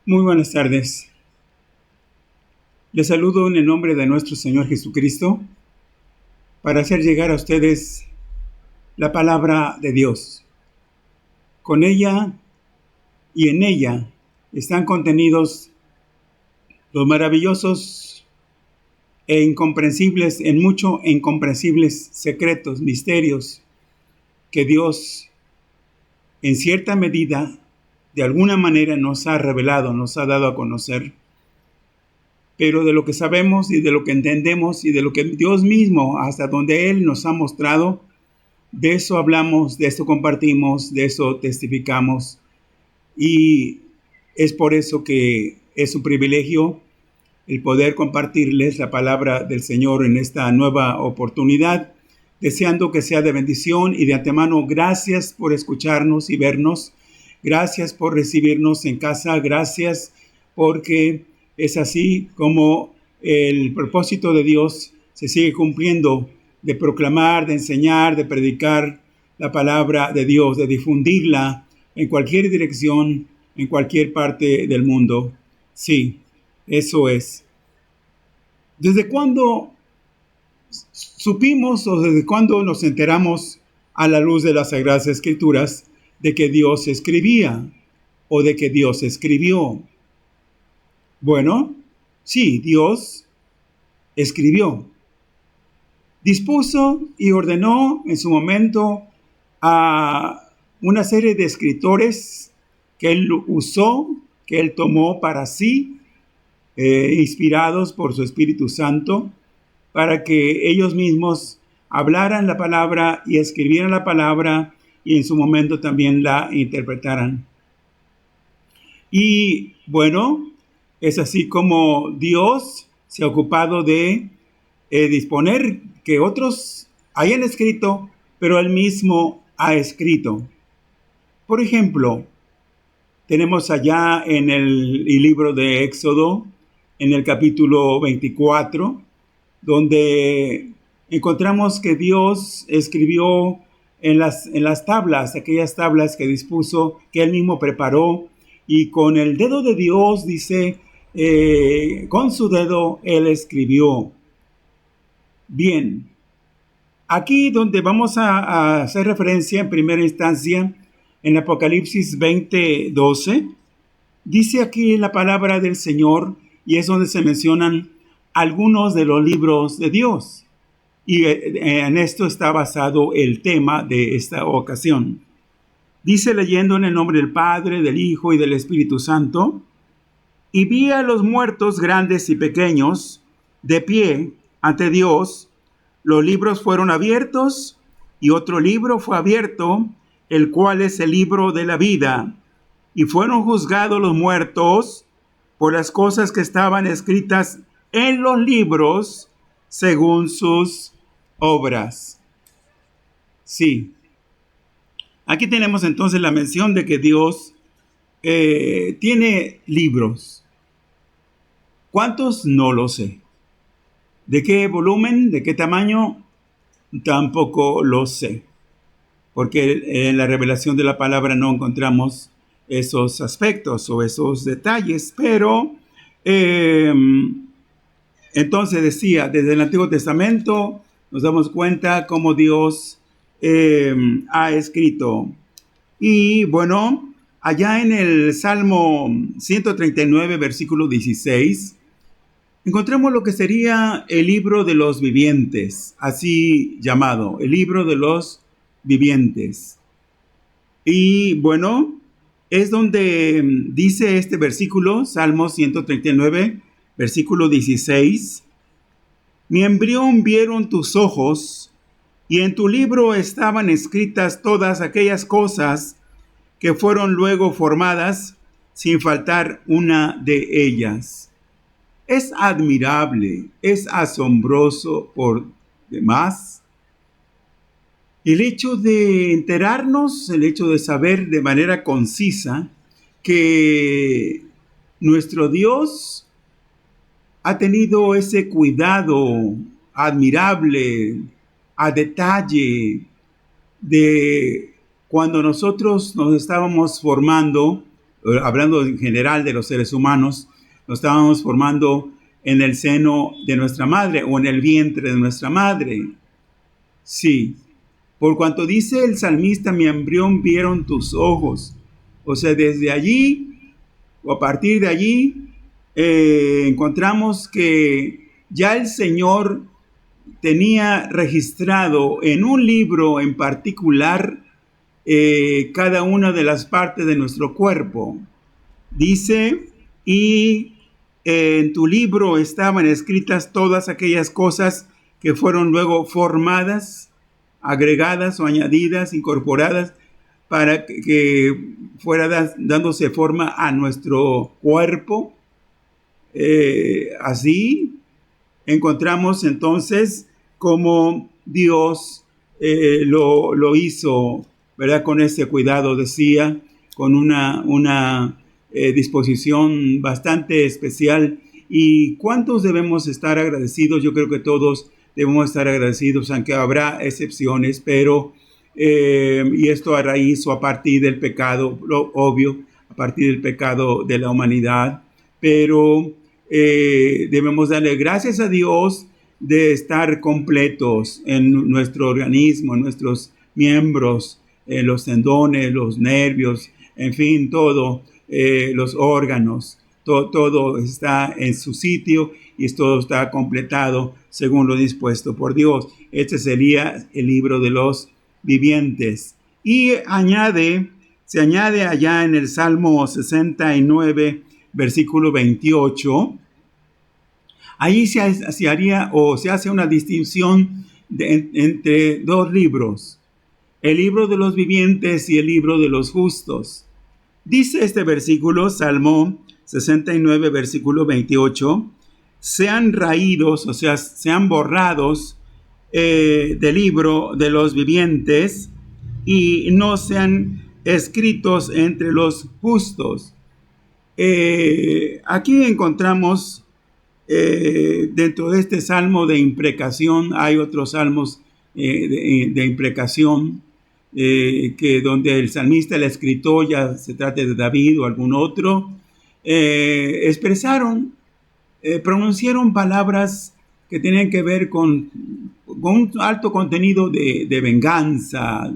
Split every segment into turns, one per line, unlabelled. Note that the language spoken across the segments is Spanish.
Muy buenas tardes. Les saludo en el nombre de nuestro Señor Jesucristo para hacer llegar a ustedes la palabra de Dios. Con ella y en ella están contenidos los maravillosos e incomprensibles secretos, misterios que Dios en cierta medida, de alguna manera nos ha revelado, nos ha dado a conocer. Pero de lo que sabemos y de lo que entendemos y de lo que Dios mismo, hasta donde Él nos ha mostrado, de eso hablamos, de eso compartimos, de eso testificamos. Y es por eso que es un privilegio el poder compartirles la palabra del Señor en esta nueva oportunidad, deseando que sea de bendición y de antemano gracias por escucharnos y vernos. Gracias por recibirnos en casa. Gracias porque es así como el propósito de Dios se sigue cumpliendo, de proclamar, de enseñar, de predicar la palabra de Dios, de difundirla en cualquier dirección, en cualquier parte del mundo. Sí, eso es. ¿Desde cuándo supimos o desde cuándo nos enteramos a la luz de las Sagradas Escrituras de que Dios escribía o de que Dios escribió? Bueno, sí, Dios escribió. Dispuso y ordenó en su momento a una serie de escritores que Él usó, que Él tomó para sí, inspirados por su Espíritu Santo, para que ellos mismos hablaran la palabra y escribieran la palabra y en su momento también la interpretaran. Y bueno, es así como Dios se ha ocupado de disponer que otros hayan escrito, pero Él mismo ha escrito. Por ejemplo, tenemos allá en el libro de Éxodo, en el capítulo 24, donde encontramos que Dios escribió en las tablas, aquellas tablas que dispuso, que Él mismo preparó, y con el dedo de Dios, dice, con su dedo Él escribió. Bien, aquí donde vamos a hacer referencia en primera instancia, en Apocalipsis 20:12, dice aquí la palabra del Señor, y es donde se mencionan algunos de los libros de Dios. Y en esto está basado el tema de esta ocasión. Dice, leyendo en el nombre del Padre, del Hijo y del Espíritu Santo: y vi a los muertos grandes y pequeños de pie ante Dios. Los libros fueron abiertos y otro libro fue abierto, el cual es el libro de la vida. Y fueron juzgados los muertos por las cosas que estaban escritas en los libros según sus obras. Sí. Aquí tenemos entonces la mención de que Dios tiene libros. ¿Cuántos? No lo sé. ¿De qué volumen? ¿De qué tamaño? Tampoco lo sé. Porque en la revelación de la palabra no encontramos esos aspectos o esos detalles. Pero entonces decía, desde el Antiguo Testamento nos damos cuenta cómo Dios ha escrito. Y bueno, allá en el Salmo 139, versículo 16, encontramos lo que sería el libro de los vivientes, así llamado, el libro de los vivientes. Y bueno, es donde dice este versículo, Salmo 139, versículo 16: mi embrión vieron tus ojos, y en tu libro estaban escritas todas aquellas cosas que fueron luego formadas, sin faltar una de ellas. Es admirable, es asombroso por demás el hecho de enterarnos, el hecho de saber de manera concisa que nuestro Dios ha tenido ese cuidado admirable, a detalle, de cuando nosotros nos estábamos formando, hablando en general de los seres humanos, nos estábamos formando en el seno de nuestra madre o en el vientre de nuestra madre. Sí, por cuanto dice el salmista, mi embrión vieron tus ojos. O sea, desde allí, o a partir de allí, encontramos que ya el Señor tenía registrado en un libro en particular cada una de las partes de nuestro cuerpo. Dice, y en tu libro estaban escritas todas aquellas cosas que fueron luego formadas, agregadas o añadidas, incorporadas, para que fuera dándose forma a nuestro cuerpo. Así encontramos entonces cómo Dios lo hizo, ¿verdad? Con ese cuidado, decía, con una disposición bastante especial. ¿Y cuántos debemos estar agradecidos? Yo creo que todos debemos estar agradecidos, aunque habrá excepciones, pero y esto a raíz o a partir del pecado, lo obvio, a partir del pecado de la humanidad, pero debemos darle gracias a Dios de estar completos en nuestro organismo, en nuestros miembros, los tendones, los nervios, en fin, todo, los órganos, todo está en su sitio y todo está completado según lo dispuesto por Dios. Este sería el libro de los vivientes. Y se añade allá en el Salmo 69, versículo 28, ahí se haría o se hace una distinción entre dos libros, el libro de los vivientes y el libro de los justos. Dice este versículo, Salmo 69, versículo 28, sean raídos, o sea, sean borrados del libro de los vivientes y no sean escritos entre los justos. Aquí encontramos dentro de este salmo de imprecación, hay otros salmos de imprecación que donde el salmista, el escritor, ya se trate de David o algún otro, pronunciaron palabras que tenían que ver con un alto contenido de venganza,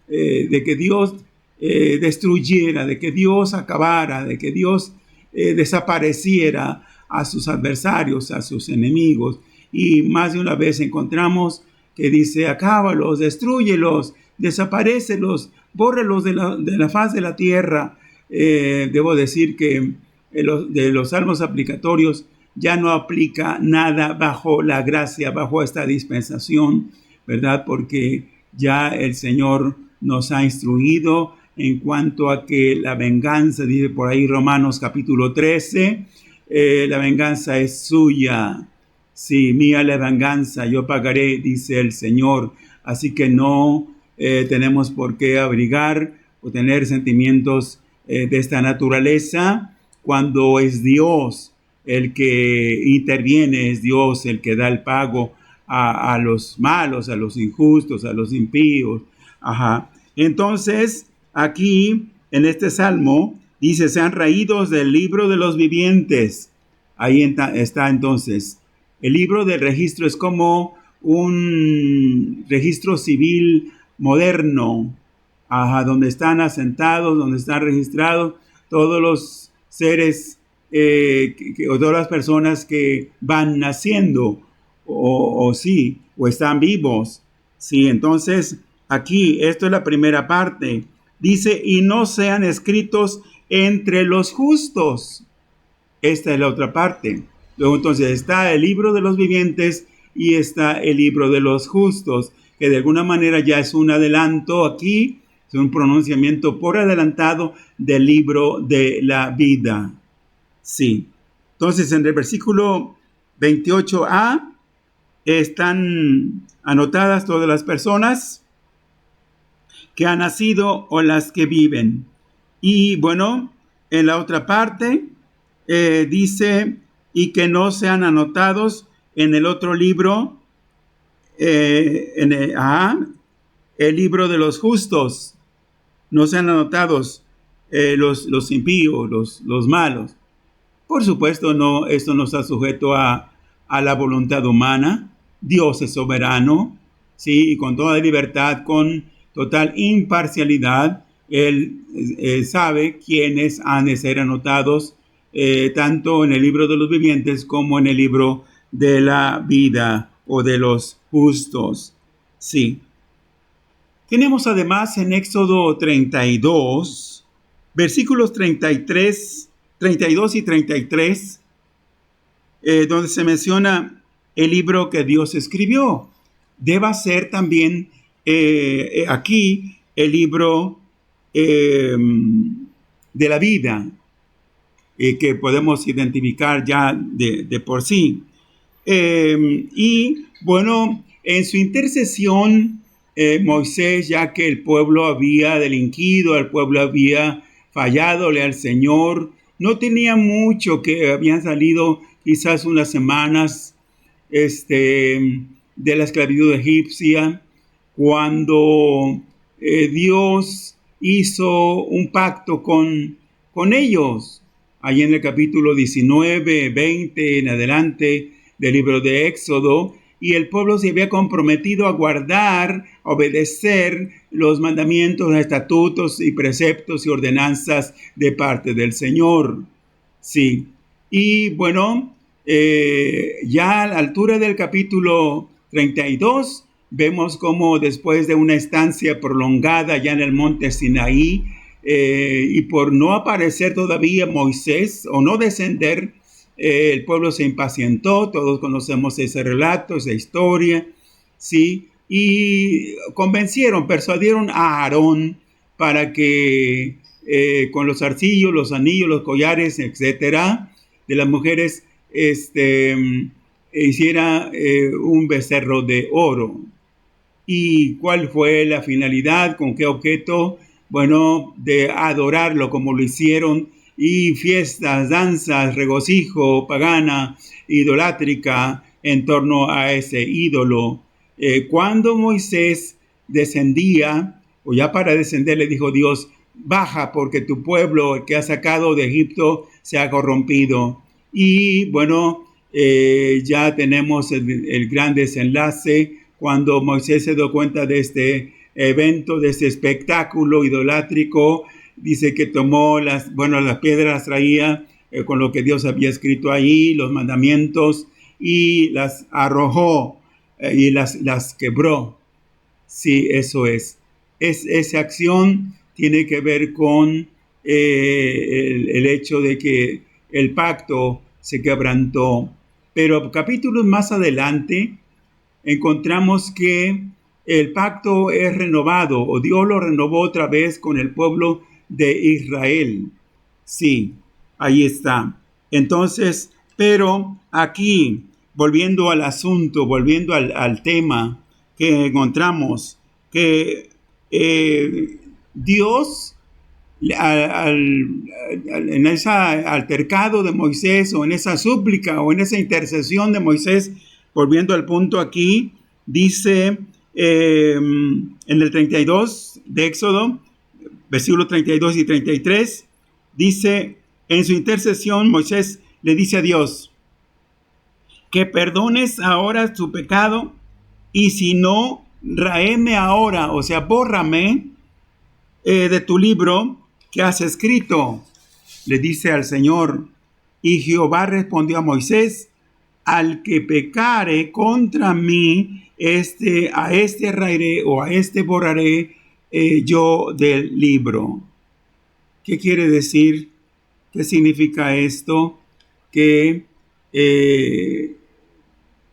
de que Dios destruyera, de que Dios acabara, de que Dios desapareciera a sus adversarios, a sus enemigos. Y más de una vez encontramos que dice, acábalos, destrúyelos, desaparécelos, bórralos de la faz de la tierra. Debo decir que de los salmos aplicatorios ya no aplica nada bajo la gracia, bajo esta dispensación, ¿verdad? Porque ya el Señor nos ha instruido en cuanto a que la venganza, dice por ahí Romanos capítulo 13, la venganza es suya. Sí, mía la venganza, yo pagaré, dice el Señor. Así que no tenemos por qué abrigar o tener sentimientos de esta naturaleza cuando es Dios el que interviene, es Dios el que da el pago a los malos, a los injustos, a los impíos. Ajá. Entonces, aquí en este salmo dice, sean raídos del libro de los vivientes. Ahí está entonces. El libro del registro es como un registro civil moderno, ajá, donde están asentados, donde están registrados todos los seres o todas las personas que van naciendo o están vivos. Sí, entonces aquí, esto es la primera parte. Dice, y no sean escritos entre los justos. Esta es la otra parte. Luego entonces está el libro de los vivientes y está el libro de los justos, que de alguna manera ya es un adelanto aquí, es un pronunciamiento por adelantado del libro de la vida. Sí. Entonces en el versículo 28a están anotadas todas las personas que han nacido o las que viven. Y bueno, en la otra parte dice, y que no sean anotados en el otro libro, el libro de los justos, no sean anotados los impíos, los malos. Por supuesto, no, esto no está sujeto a la voluntad humana. Dios es soberano, ¿sí? Y con toda libertad, con total imparcialidad, Él sabe quiénes han de ser anotados, tanto en el libro de los vivientes como en el libro de la vida o de los justos. Sí. Tenemos además en Éxodo 32, versículos 33, 32 y 33, donde se menciona el libro que Dios escribió. Deba ser también aquí el libro de la vida, que podemos identificar ya de por sí. Y bueno, en su intercesión, Moisés, ya que el pueblo había delinquido, el pueblo había falladole al Señor, no tenía mucho, que habían salido quizás unas semanas de la esclavitud egipcia, cuando Dios hizo un pacto con ellos. Allí en el capítulo 19, 20 en adelante del libro de Éxodo, y el pueblo se había comprometido a guardar, a obedecer los mandamientos, estatutos y preceptos y ordenanzas de parte del Señor. Sí, y bueno, ya a la altura del capítulo 32, vemos como después de una estancia prolongada ya en el monte Sinaí, y por no aparecer todavía Moisés o no descender, el pueblo se impacientó. Todos conocemos ese relato, esa historia, ¿sí? Y persuadieron a Aarón para que con los zarcillos, los anillos, los collares, etcétera, de las mujeres, hiciera un becerro de oro. ¿Y cuál fue la finalidad? ¿Con qué objeto? Bueno, de adorarlo como lo hicieron, y fiestas, danzas, regocijo pagana, idolátrica en torno a ese ídolo. Cuando Moisés descendía, o ya para descender, le dijo Dios: baja, porque tu pueblo, el que has sacado de Egipto, se ha corrompido. Y bueno, ya tenemos el gran desenlace cuando Moisés se dio cuenta de este evento, de este espectáculo idolátrico. Dice que tomó las piedras, las traía con lo que Dios había escrito ahí, los mandamientos, y las arrojó y las quebró. Sí, eso es. Esa acción tiene que ver con el hecho de que el pacto se quebrantó. Pero capítulos más adelante encontramos que el pacto es renovado, o Dios lo renovó otra vez con el pueblo de Israel. Sí, ahí está. Entonces, pero aquí, volviendo al asunto, volviendo al tema que encontramos, que Dios, en ese altercado de Moisés, o en esa súplica, o en esa intercesión de Moisés, volviendo al punto aquí, dice en el 32 de Éxodo, versículos 32 y 33, dice: en su intercesión Moisés le dice a Dios que perdones ahora su pecado, y si no, raeme ahora, o sea, bórrame de tu libro que has escrito. Le dice al Señor. Y Jehová respondió a Moisés: al que pecare contra mí, a este raeré, o a este borraré yo del libro. ¿Qué quiere decir? ¿Qué significa esto? Que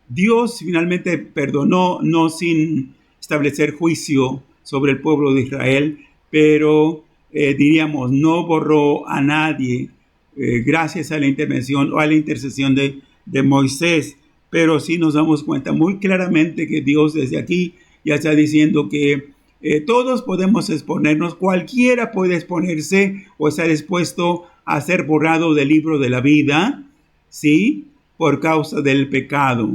Dios finalmente perdonó, no sin establecer juicio sobre el pueblo de Israel, pero diríamos, no borró a nadie gracias a la intervención o a la intercesión de Moisés. Pero sí nos damos cuenta muy claramente que Dios desde aquí ya está diciendo que todos podemos exponernos, cualquiera puede exponerse o estar expuesto a ser borrado del libro de la vida, ¿sí? Por causa del pecado,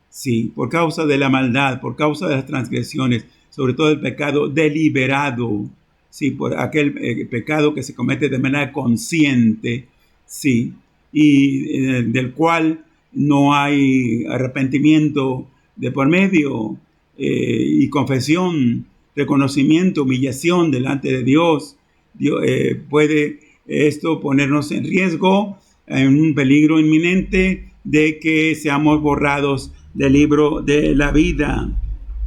¿sí? Por causa de la maldad, por causa de las transgresiones, sobre todo el pecado deliberado, sí, por aquel pecado que se comete de manera consciente, sí, y del cual no hay arrepentimiento de por medio, y confesión, reconocimiento, humillación delante de Dios. Puede esto ponernos en riesgo, en un peligro inminente de que seamos borrados del libro de la vida.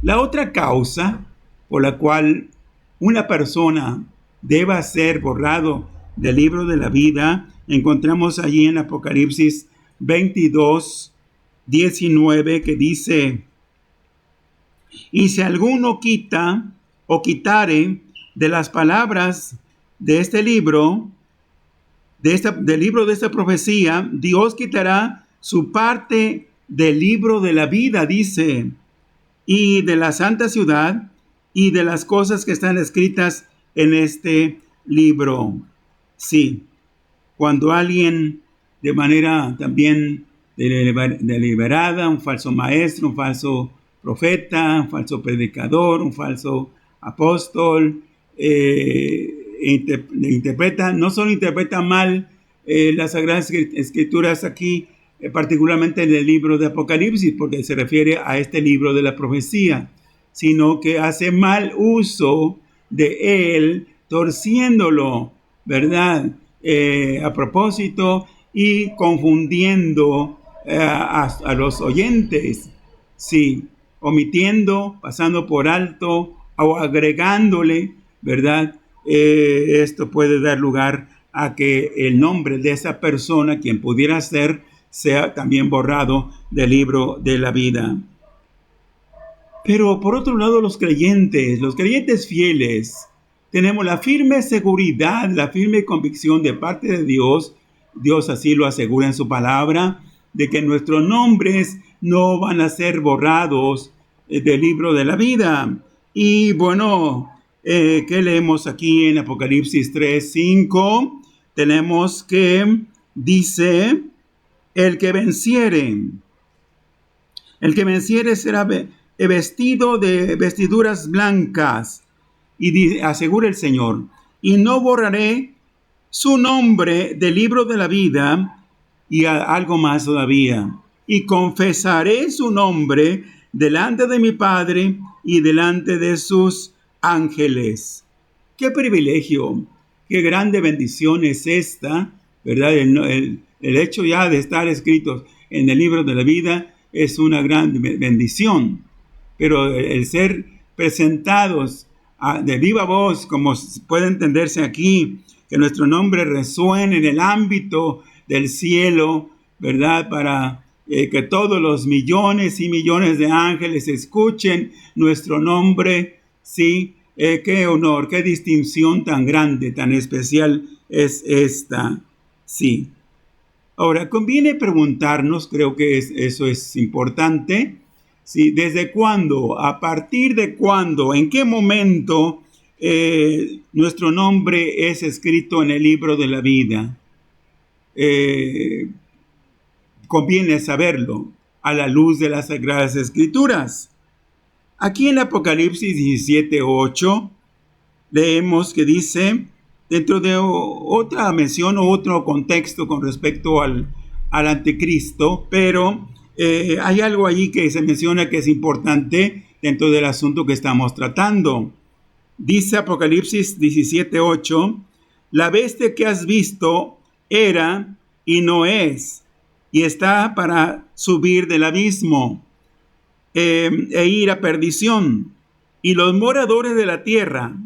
La otra causa por la cual una persona deba ser borrado del libro de la vida, encontramos allí en Apocalipsis 22, 19, que dice: y si alguno quita o quitare de las palabras de este libro, del libro de esta profecía, Dios quitará su parte del libro de la vida, dice, y de la santa ciudad y de las cosas que están escritas en este libro. Sí, cuando alguien de manera también deliberada, un falso maestro, un falso profeta, un falso predicador, un falso apóstol, no solo interpreta mal las Sagradas Escrituras aquí, particularmente en el libro de Apocalipsis, porque se refiere a este libro de la profecía, sino que hace mal uso de él, torciéndolo, ¿verdad? A propósito y confundiendo a los oyentes, sí, omitiendo, pasando por alto o agregándole, ¿verdad? Esto puede dar lugar a que el nombre de esa persona, quien pudiera ser, sea también borrado del libro de la vida. Pero por otro lado, los creyentes fieles, tenemos la firme seguridad, la firme convicción de parte de Dios, Dios así lo asegura en su palabra, de que nuestros nombres no van a ser borrados del libro de la vida. Y bueno, ¿qué leemos aquí en Apocalipsis 3:5? Tenemos que dice: el que venciere será vestido de vestiduras blancas, y asegura el Señor, y no borraré su nombre del libro de la vida. Y algo más todavía: y confesaré su nombre delante de mi Padre y delante de sus ángeles. ¡Qué privilegio! ¡Qué grande bendición es esta! ¿Verdad? El hecho ya de estar escritos en el libro de la vida es una gran bendición. Pero el ser presentados de viva voz, como puede entenderse aquí, que nuestro nombre resuene en el ámbito del cielo, ¿verdad? Para que todos los millones y millones de ángeles escuchen nuestro nombre, ¿sí? Qué honor, qué distinción tan grande, tan especial es esta, sí. Ahora, conviene preguntarnos, creo que eso es importante, ¿sí? ¿Desde cuándo? ¿A partir de cuándo? ¿En qué momento nuestro nombre es escrito en el libro de la vida? Conviene saberlo a la luz de las Sagradas Escrituras. Aquí en Apocalipsis 17:8 leemos que dice, dentro de otra mención o otro contexto con respecto al anticristo, pero hay algo ahí que se menciona que es importante dentro del asunto que estamos tratando. Dice Apocalipsis 17:8, la bestia que has visto era y no es, y está para subir del abismo e ir a perdición. Y los moradores de la tierra,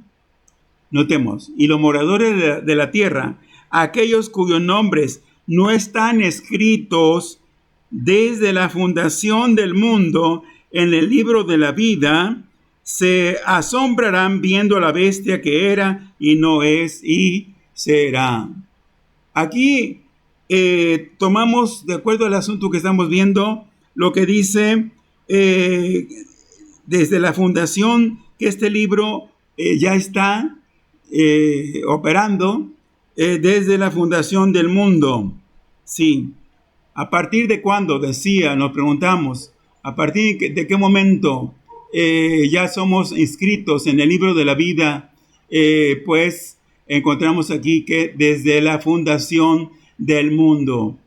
notemos, y los moradores de la tierra, aquellos cuyos nombres no están escritos desde la fundación del mundo en el libro de la vida, se asombrarán viendo a la bestia que era y no es y será. Aquí tomamos, de acuerdo al asunto que estamos viendo, lo que dice desde la fundación, que este libro ya está operando desde la fundación del mundo. Sí. ¿A partir de cuándo? Decía, nos preguntamos. ¿A partir de qué momento ya somos inscritos en el libro de la vida pues encontramos aquí que desde la fundación del mundo.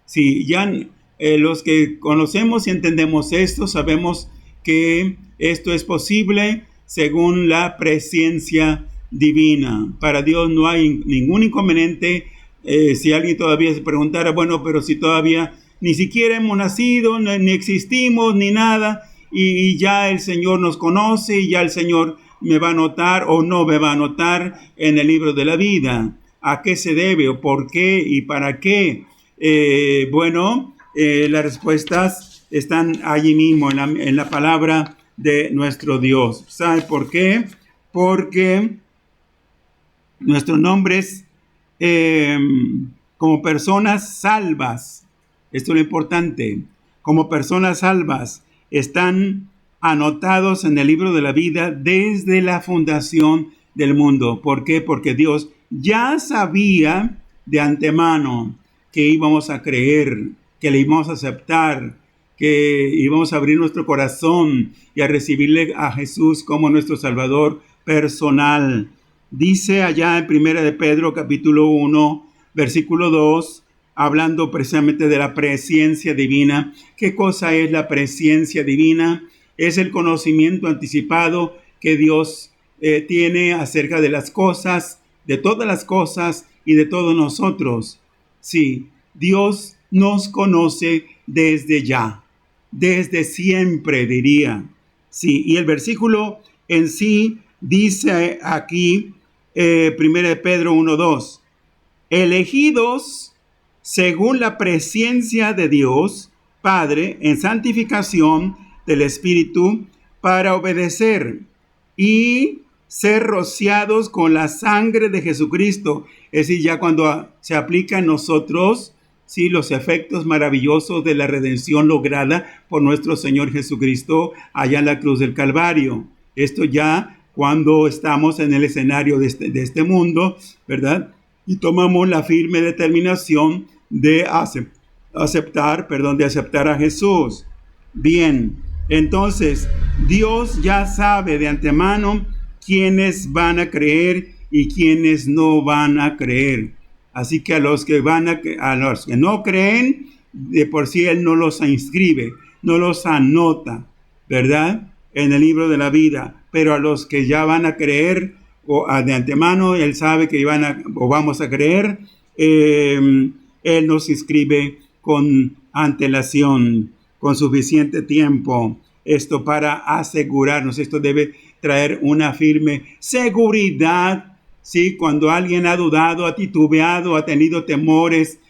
Sí, ya los que conocemos y entendemos esto, sabemos que esto es posible según la presencia divina. Para Dios no hay ningún inconveniente. Si alguien todavía se preguntara, bueno, pero si todavía ni siquiera hemos nacido, ni existimos, ni nada, y ya el Señor nos conoce, y ya el Señor me va a anotar o no me va a anotar en el libro de la vida. ¿A qué se debe o por qué y para qué? Las respuestas están allí mismo en la palabra de nuestro Dios. ¿Sabe por qué? Porque nuestros nombres como personas salvas, esto es lo importante, como personas salvas, están anotados en el libro de la vida desde la fundación del mundo. ¿Por qué? Porque Dios ya sabía de antemano que íbamos a creer, que le íbamos a aceptar, que íbamos a abrir nuestro corazón y a recibirle a Jesús como nuestro Salvador personal. Dice allá en 1 de Pedro capítulo 1, versículo 2, hablando precisamente de la presencia divina. ¿Qué cosa es la presencia divina? Es el conocimiento anticipado que Dios tiene acerca de las cosas, de todas las cosas y de todos nosotros. Sí, Dios nos conoce desde ya, desde siempre, diría. Sí, y el versículo en sí dice aquí, 1 de Pedro 1:2, elegidos según la presencia de Dios Padre en santificación del Espíritu para obedecer y ser rociados con la sangre de Jesucristo. Es decir, ya cuando se aplica en nosotros, sí, los efectos maravillosos de la redención lograda por nuestro Señor Jesucristo allá en la cruz del Calvario. Esto ya cuando estamos en el escenario de este mundo, ¿verdad? Y tomamos la firme determinación de aceptar a Jesús. Bien, entonces Dios ya sabe de antemano quiénes van a creer y quiénes no van a creer. Así que a los que no creen, de por sí Él no los inscribe, no los anota, ¿verdad? En el libro de la vida. Pero a los que ya van a creer, o de antemano, Él sabe que vamos a creer, Él nos inscribe con antelación, con suficiente tiempo. Esto para asegurarnos, esto debe traer una firme seguridad. Sí, cuando alguien ha dudado, ha titubeado, ha tenido temores,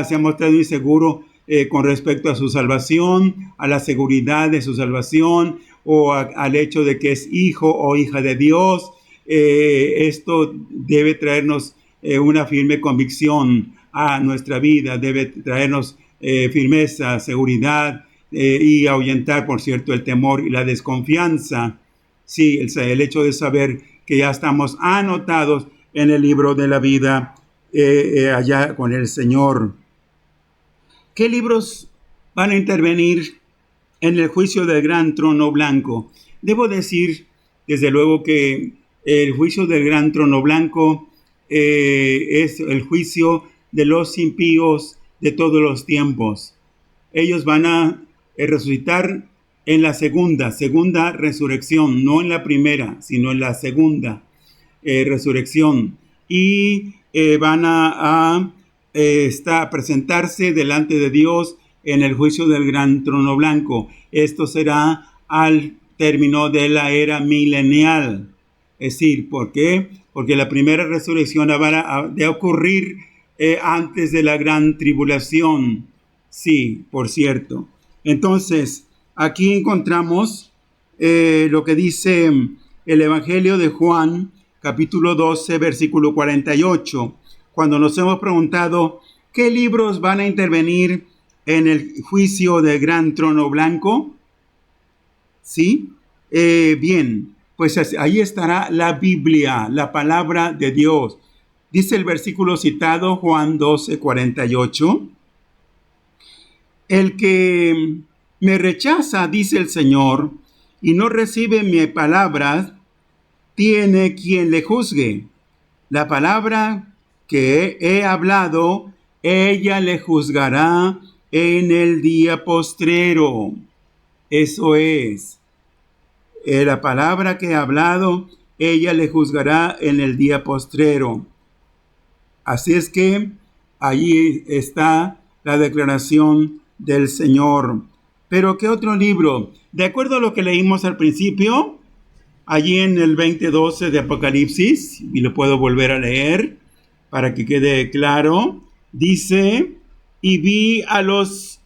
se ha mostrado inseguro con respecto a su salvación, a la seguridad de su salvación o al hecho de que es hijo o hija de Dios, esto debe traernos una firme convicción a nuestra vida, debe traernos firmeza, seguridad y ahuyentar, por cierto, el temor y la desconfianza. Sí, el hecho de saber que ya estamos anotados en el libro de la vida allá con el Señor. ¿Qué libros van a intervenir en el juicio del gran trono blanco? Debo decir, desde luego, que el juicio del gran trono blanco es el juicio de los impíos de todos los tiempos. Ellos van a resucitar en la segunda resurrección, no en la primera, sino en la segunda resurrección. Y van a presentarse delante de Dios en el juicio del gran trono blanco. Esto será al término de la era milenial. Es decir, ¿por qué? Porque la primera resurrección va a ocurrir antes de la gran tribulación. Sí, por cierto. Entonces, aquí encontramos lo que dice el Evangelio de Juan, capítulo 12, versículo 48. Cuando nos hemos preguntado, ¿qué libros van a intervenir en el juicio del gran trono blanco? ¿Sí? Bien, pues ahí estará la Biblia, la palabra de Dios. Dice el versículo citado, Juan 12, 48. El que me rechaza, dice el Señor, y no recibe mi palabra tiene quien le juzgue. La palabra que he hablado, ella le juzgará en el día postrero. Eso es, la palabra que he hablado, ella le juzgará en el día postrero. Así es que allí está la declaración del Señor. Pero ¿qué otro libro? De acuerdo a lo que leímos al principio, allí en el 20:12 de Apocalipsis, y lo puedo volver a leer para que quede claro, dice, y vi a los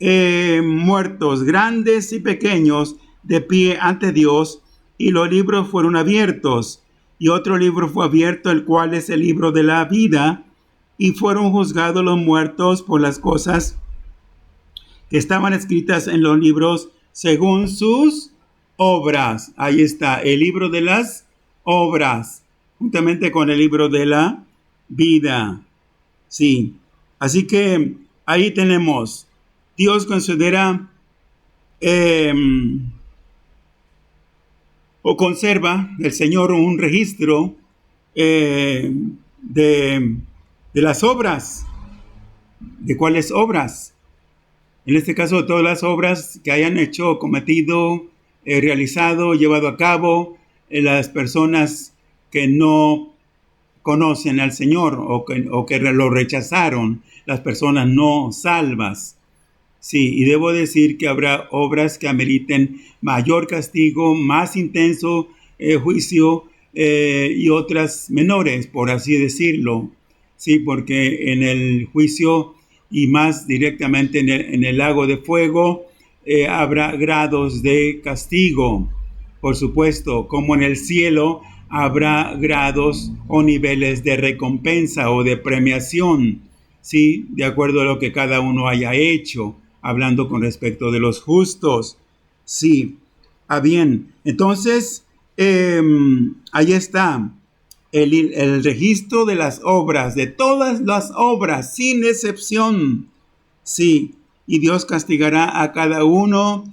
muertos, grandes y pequeños, de pie ante Dios, y los libros fueron abiertos, y otro libro fue abierto, el cual es el libro de la vida, y fueron juzgados los muertos por las cosas que estaban escritas en los libros según sus obras. Ahí está, el libro de las obras, juntamente con el libro de la vida. Sí, así que ahí tenemos, Dios considera o conserva el Señor un registro de las obras. ¿De cuáles obras? En este caso, todas las obras que hayan hecho, cometido, realizado, llevado a cabo las personas que no conocen al Señor o que lo rechazaron, las personas no salvas. Sí, y debo decir que habrá obras que ameriten mayor castigo, más intenso juicio y otras menores, por así decirlo. Sí, porque en el juicio y más directamente en el lago de fuego habrá grados de castigo. Por supuesto, como en el cielo habrá grados o niveles de recompensa o de premiación, ¿sí? De acuerdo a lo que cada uno haya hecho, hablando con respecto de los justos. Sí, bien, entonces ahí está el registro de las obras, de todas las obras, sin excepción. Sí, y Dios castigará a cada uno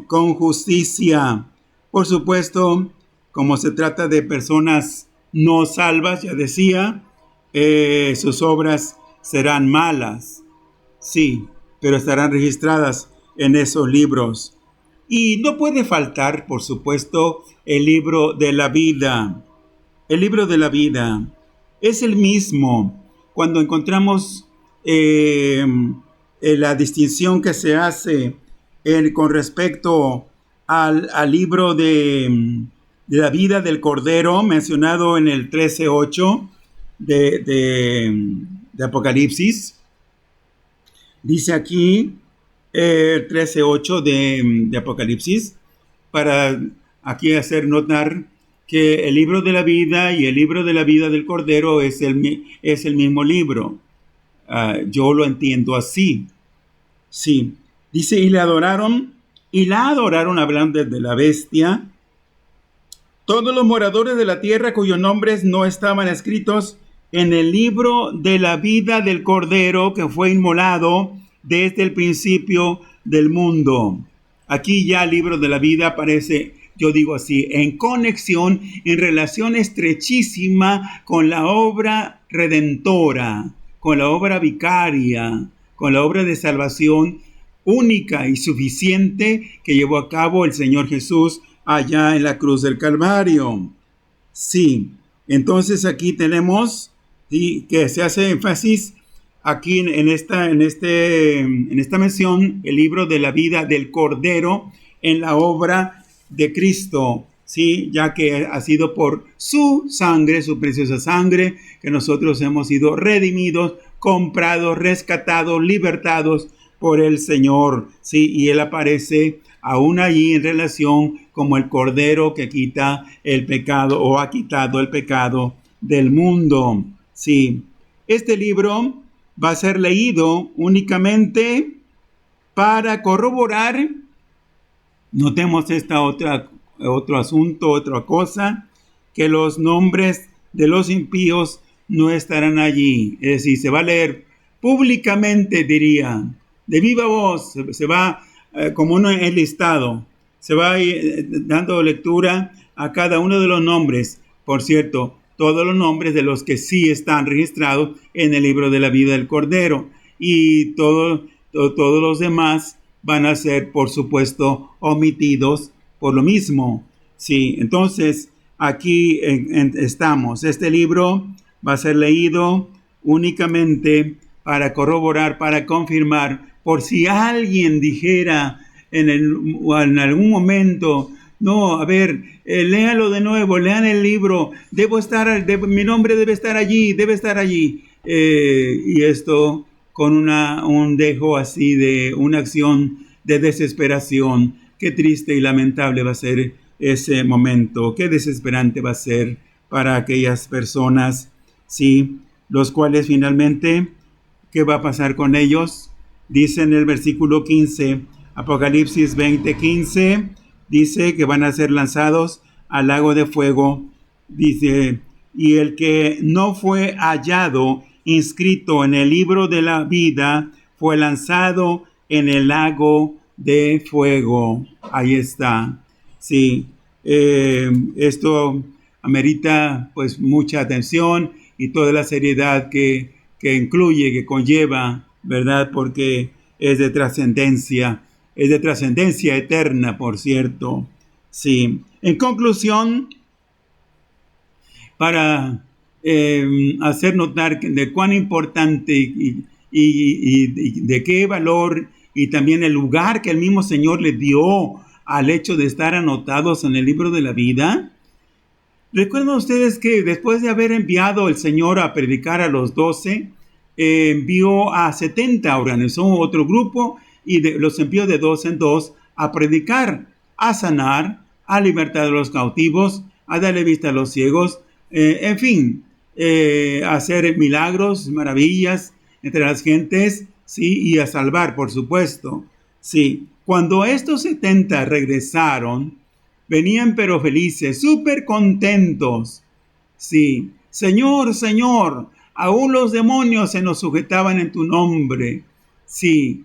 con justicia. Por supuesto, como se trata de personas no salvas, ya decía, sus obras serán malas. Sí, pero estarán registradas en esos libros. Y no puede faltar, por supuesto, el libro de la vida. El libro de la vida es el mismo. Cuando encontramos la distinción que se hace con respecto al libro de la vida del Cordero, mencionado en el 13:8 de Apocalipsis, dice aquí 13:8 de Apocalipsis, para aquí hacer notar que el libro de la vida y el libro de la vida del Cordero es el mismo libro. Yo lo entiendo así. Sí. Dice, y la adoraron hablando de la bestia, todos los moradores de la tierra cuyos nombres no estaban escritos en el libro de la vida del Cordero que fue inmolado desde el principio del mundo. Aquí ya el libro de la vida aparece, yo digo así, en conexión, en relación estrechísima con la obra redentora, con la obra vicaria, con la obra de salvación única y suficiente que llevó a cabo el Señor Jesús allá en la cruz del Calvario. Sí, entonces aquí tenemos, ¿sí?, que se hace énfasis aquí en esta mención, el libro de la vida del Cordero en la obra de Cristo, ¿sí?, ya que ha sido por su sangre, su preciosa sangre, que nosotros hemos sido redimidos, comprados, rescatados, libertados por el Señor, ¿sí? Y Él aparece aún allí en relación como el Cordero que quita el pecado o ha quitado el pecado del mundo, ¿sí? Este libro va a ser leído únicamente para corroborar, notemos otro asunto, otra cosa, que los nombres de los impíos no estarán allí. Es decir, se va a leer públicamente, diría, de viva voz, se va como un enlistado, se va dando lectura a cada uno de los nombres. Por cierto, todos los nombres de los que sí están registrados en el libro de la vida del Cordero. Y todos los demás van a ser, por supuesto, omitidos por lo mismo. Sí, entonces aquí estamos. Este libro va a ser leído únicamente para corroborar, para confirmar, por si alguien dijera en algún momento, no, a ver, léalo de nuevo, lean el libro, mi nombre debe estar allí. Y esto con un dejo así de una acción de desesperación. Qué triste y lamentable va a ser ese momento, qué desesperante va a ser para aquellas personas, sí, los cuales finalmente, ¿qué va a pasar con ellos? Dice en el versículo 15, Apocalipsis 20:15, dice que van a ser lanzados al lago de fuego. Dice, y el que no fue hallado inscrito en el libro de la vida fue lanzado en el lago de fuego. Ahí está. Sí, esto amerita pues mucha atención y toda la seriedad que incluye, que conlleva, ¿verdad? Porque es de trascendencia eterna, por cierto. Sí. En conclusión, para hacer notar de cuán importante y de qué valor y también el lugar que el mismo Señor le dio al hecho de estar anotados en el libro de la vida. ¿Recuerdan ustedes que después de haber enviado el Señor a predicar a los 12, envió a 70, organizó otro grupo y los envió de 2 en 2 a predicar, a sanar, a libertar a los cautivos, a darle vista a los ciegos, en fin, a hacer milagros, maravillas entre las gentes, sí, y a salvar, por supuesto. Sí, cuando estos 70 regresaron, venían pero felices, súper contentos. Sí, Señor, Señor, aún los demonios se nos sujetaban en tu nombre. Sí,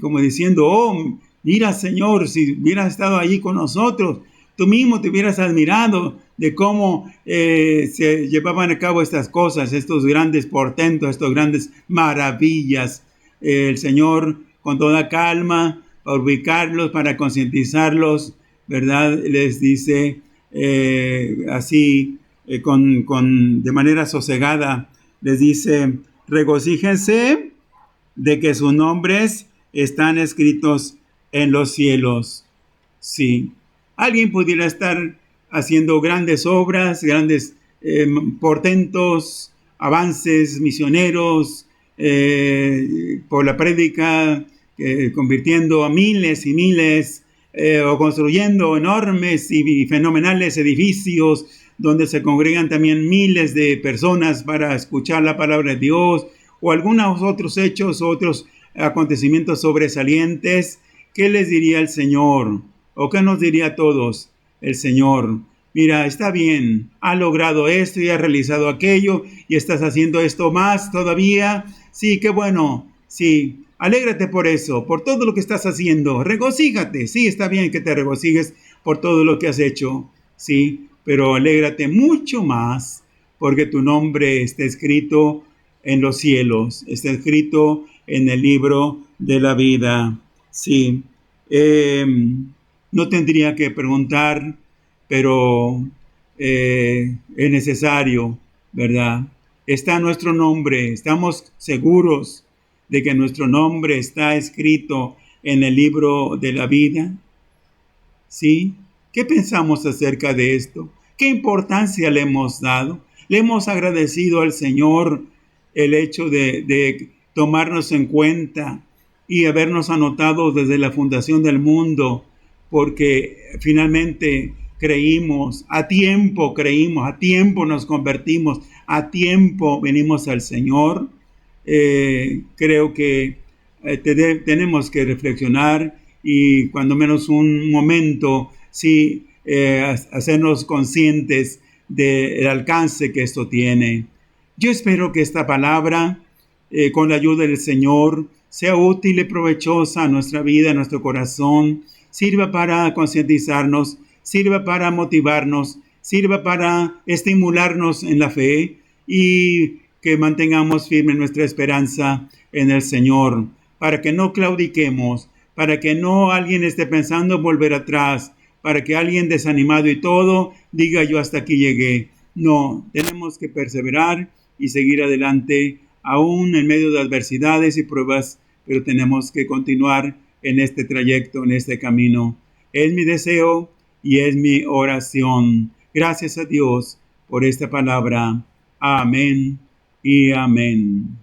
como diciendo, oh, mira, Señor, si hubieras estado allí con nosotros, tú mismo te hubieras admirado de cómo se llevaban a cabo estas cosas, estos grandes portentos, estas grandes maravillas. El Señor, con toda calma, para ubicarlos, para concientizarlos, ¿verdad? Les dice así, de manera sosegada, les dice, regocíjense de que sus nombres están escritos en los cielos. Sí, alguien pudiera estar haciendo grandes obras, grandes portentos, avances misioneros por la prédica, convirtiendo a miles y miles, o construyendo enormes y fenomenales edificios donde se congregan también miles de personas para escuchar la palabra de Dios, o algunos otros hechos, otros acontecimientos sobresalientes. ¿Qué les diría el Señor? ¿O qué nos diría a todos el Señor? Mira, está bien, ha logrado esto y ha realizado aquello y estás haciendo esto más todavía. Sí, qué bueno, sí, alégrate por eso, por todo lo que estás haciendo, regocíjate. Sí, está bien que te regocijes por todo lo que has hecho, sí, pero alégrate mucho más porque tu nombre está escrito en los cielos, está escrito en el libro de la vida. Sí, no tendría que preguntar, pero es necesario, ¿verdad? Está nuestro nombre, estamos seguros de que nuestro nombre está escrito en el libro de la vida. ¿Sí? ¿Qué pensamos acerca de esto? ¿Qué importancia le hemos dado? Le hemos agradecido al Señor el hecho de tomarnos en cuenta y habernos anotado desde la fundación del mundo, porque finalmente a tiempo nos convertimos, a tiempo venimos al Señor. Creo que tenemos que reflexionar y cuando menos un momento, sí, hacernos conscientes del alcance que esto tiene. Yo espero que esta palabra, con la ayuda del Señor, sea útil y provechosa a nuestra vida, a nuestro corazón, sirva para concientizarnos, sirva para motivarnos, sirva para estimularnos en la fe y que mantengamos firme nuestra esperanza en el Señor, para que no claudiquemos, para que no alguien esté pensando volver atrás, para que alguien desanimado y todo diga yo hasta aquí llegué. No, tenemos que perseverar y seguir adelante, aún en medio de adversidades y pruebas, pero tenemos que continuar en este trayecto, en este camino. Es mi deseo y es mi oración. Gracias a Dios por esta palabra. Amén y amén.